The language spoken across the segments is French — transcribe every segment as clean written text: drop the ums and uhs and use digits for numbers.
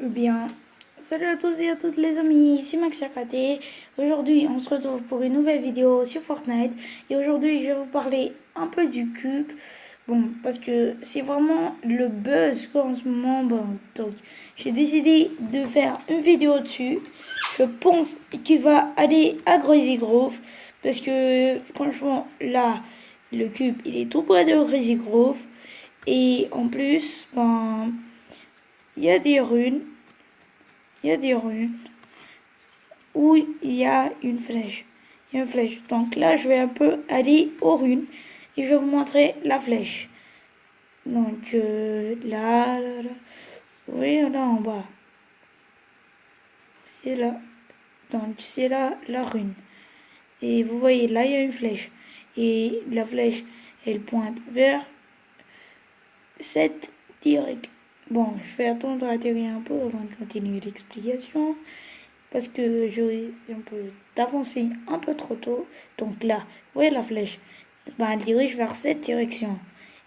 Bien, salut à tous et à toutes les amis, ici Max Yakate. Aujourd'hui, on se retrouve pour une nouvelle vidéo sur Fortnite. Et aujourd'hui, je vais vous parler un peu du cube. Bon, parce que c'est vraiment le buzz en ce moment. Bon, donc, j'ai décidé de faire une vidéo dessus. Je pense qu'il va aller à Crazy Grove. Parce que, franchement, là, le cube, il est tout près de Crazy Grove. Et en plus, ben, il y a des runes. Il y a des runes où il y a une flèche. Il y a une flèche. Donc là, je vais un peu aller aux runes et je vais vous montrer la flèche. Donc là. Oui, là en bas. C'est là. Donc c'est là la rune. Et vous voyez, là, il y a une flèche. Et la flèche, elle pointe vers cette direction. Bon, je vais attendre à atterrir un peu avant de continuer l'explication. Parce que j'ai un peu d'avancer un peu trop tôt. Donc là, vous voyez la flèche, ben, elle dirige vers cette direction.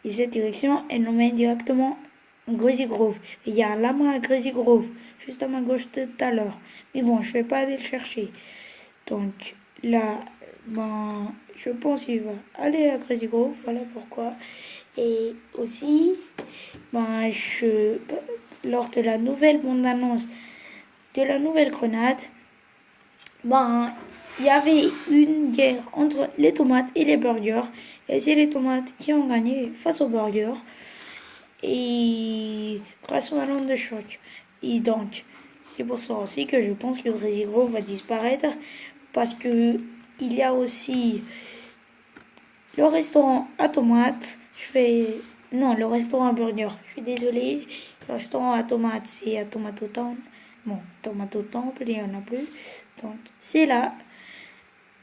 Et cette direction, elle nous mène directement à Crazy Grove. Et il y a un lama à Crazy Grove, juste à ma gauche de tout à l'heure. Mais bon, je vais pas aller le chercher. Donc là, ben, je pense qu'il va aller à Crazy Grove, voilà pourquoi. Et aussi, ben, lors de la nouvelle bande-annonce de la nouvelle grenade, ben, il y avait une guerre entre les tomates et les burgers. Et c'est les tomates qui ont gagné face aux burgers. Et grâce à l'onde de choc. Et donc, c'est pour ça aussi que je pense que Crazy Grove va disparaître. Parce que il y a aussi le restaurant à tomates. Non, le restaurant à burger. Je suis désolée. Le restaurant à tomates, c'est à Tomato Town. Bon, Tomato Temple, il n'y en a plus. Donc, c'est là.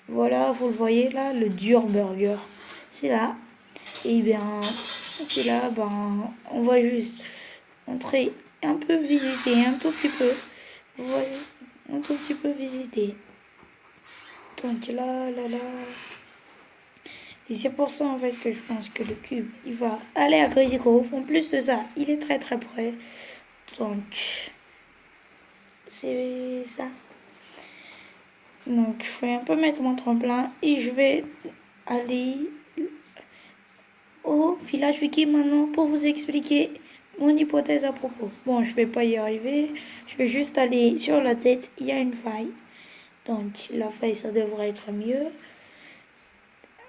Voilà, vous le voyez là, le dur burger. C'est là. Et bien, c'est là, ben, on va juste entrer un peu visiter, un tout petit peu. Vous voyez, un tout petit peu visiter. Donc là. Et c'est pour ça en fait que je pense que le cube, il va aller à Crazy Grove. En plus de ça, il est très très près. Donc, c'est ça. Donc, je vais un peu mettre mon tremplin et je vais aller au village viking maintenant pour vous expliquer mon hypothèse à propos. Bon, je vais pas y arriver. Je vais juste aller sur la tête. Il y a une faille. Donc, la faille, ça devrait être mieux.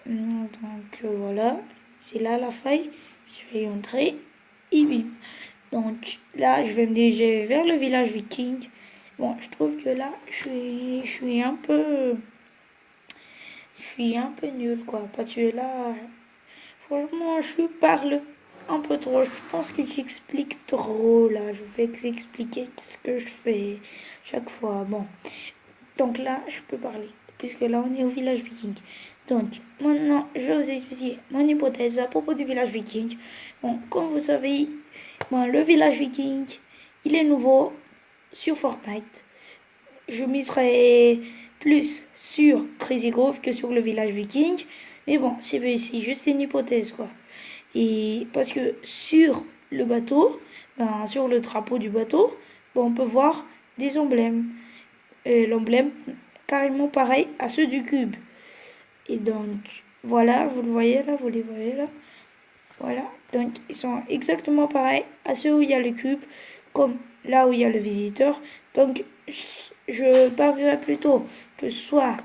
Donc, voilà. C'est là la faille. Je vais y entrer. Et bim. Donc, là, je vais me diriger vers le village viking. Bon, je trouve que là, je suis un peu... Je suis un peu nul, quoi. Parce que là, franchement, je parle un peu trop. Je pense que j'explique trop, là. Je vais expliquer ce que je fais chaque fois. Bon, donc là, je peux parler. Puisque là, on est au village viking. Donc, maintenant, je vais vous expliquer mon hypothèse à propos du village viking. Bon, comme vous savez, bon, le village viking, il est nouveau sur Fortnite. Je miserais plus sur Crazy Grove que sur le village viking. Mais bon, c'est juste une hypothèse, quoi. Et parce que sur le bateau, ben, sur le drapeau du bateau, ben, on peut voir des emblèmes. L'emblème carrément pareil à ceux du cube. Et donc, voilà, vous le voyez là, vous les voyez là. Voilà, donc ils sont exactement pareils à ceux où il y a le cube, comme là où il y a le visiteur. Donc, je parierais plutôt que soit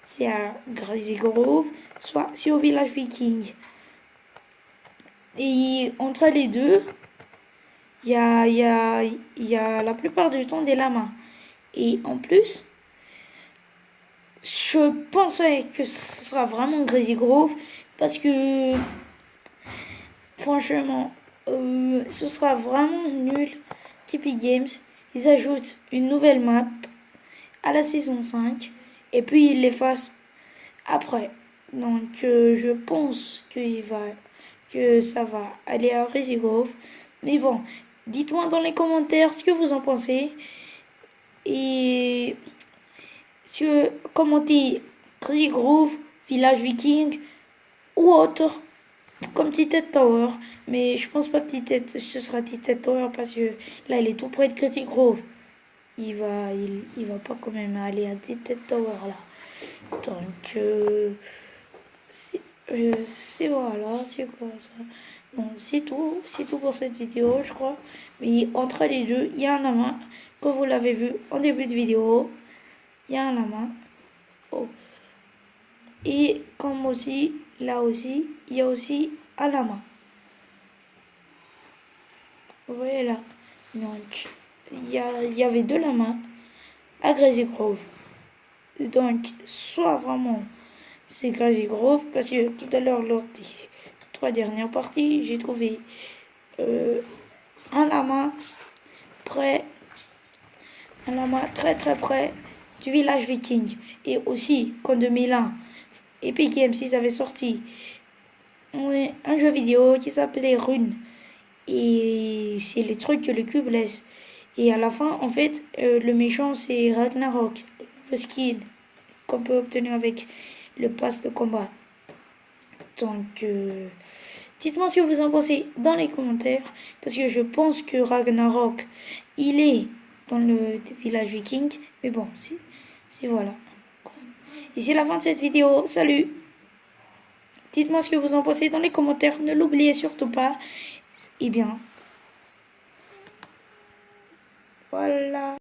c'est à Crazy Grove, soit c'est au village viking. Et entre les deux, il y a la plupart du temps des lamas. Et en plus, je pensais que ce sera vraiment Crazy Grove parce que franchement, ce sera vraiment nul. Tipeee Games, ils ajoutent une nouvelle map à la saison 5 et puis ils l'effacent après. Donc je pense que ça va aller à Crazy Grove. Mais bon, dites-moi dans les commentaires ce que vous en pensez. Et commentez Crazy Grove, Village Viking ou autre. comme Titan Tower, mais je pense pas que ce sera Titan Tower parce que là il est tout près de Critic Grove. Il va pas quand même aller à Titan Tower là. Donc c'est voilà, c'est quoi ça? Bon, c'est tout pour cette vidéo, je crois. Mais entre les deux, il y a un lama, comme vous l'avez vu en début de vidéo, il y a un lama. Oh. Et comme aussi, là aussi, il y a aussi un lama. Vous voyez là. Donc, il y avait deux lamas à Grassy Grove. Donc, soit vraiment c'est Grassy Grove, parce que tout à l'heure, lors des 3 dernières parties, j'ai trouvé euh, un lama près, un lama très très près du village viking. Et aussi, qu'en 2001, Epic Games, ils avaient sorti un jeu vidéo qui s'appelait Rune. Et c'est les trucs que le cube laisse. Et à la fin, en fait, le méchant, c'est Ragnarok, le nouveau skin qu'on peut obtenir avec le pass de combat. Donc, dites-moi ce que vous en pensez dans les commentaires, parce que je pense que Ragnarok, il est dans le village viking, mais bon, c'est voilà. Et c'est la fin de cette vidéo, salut! Dites-moi ce que vous en pensez dans les commentaires, ne l'oubliez surtout pas. Et bien, voilà.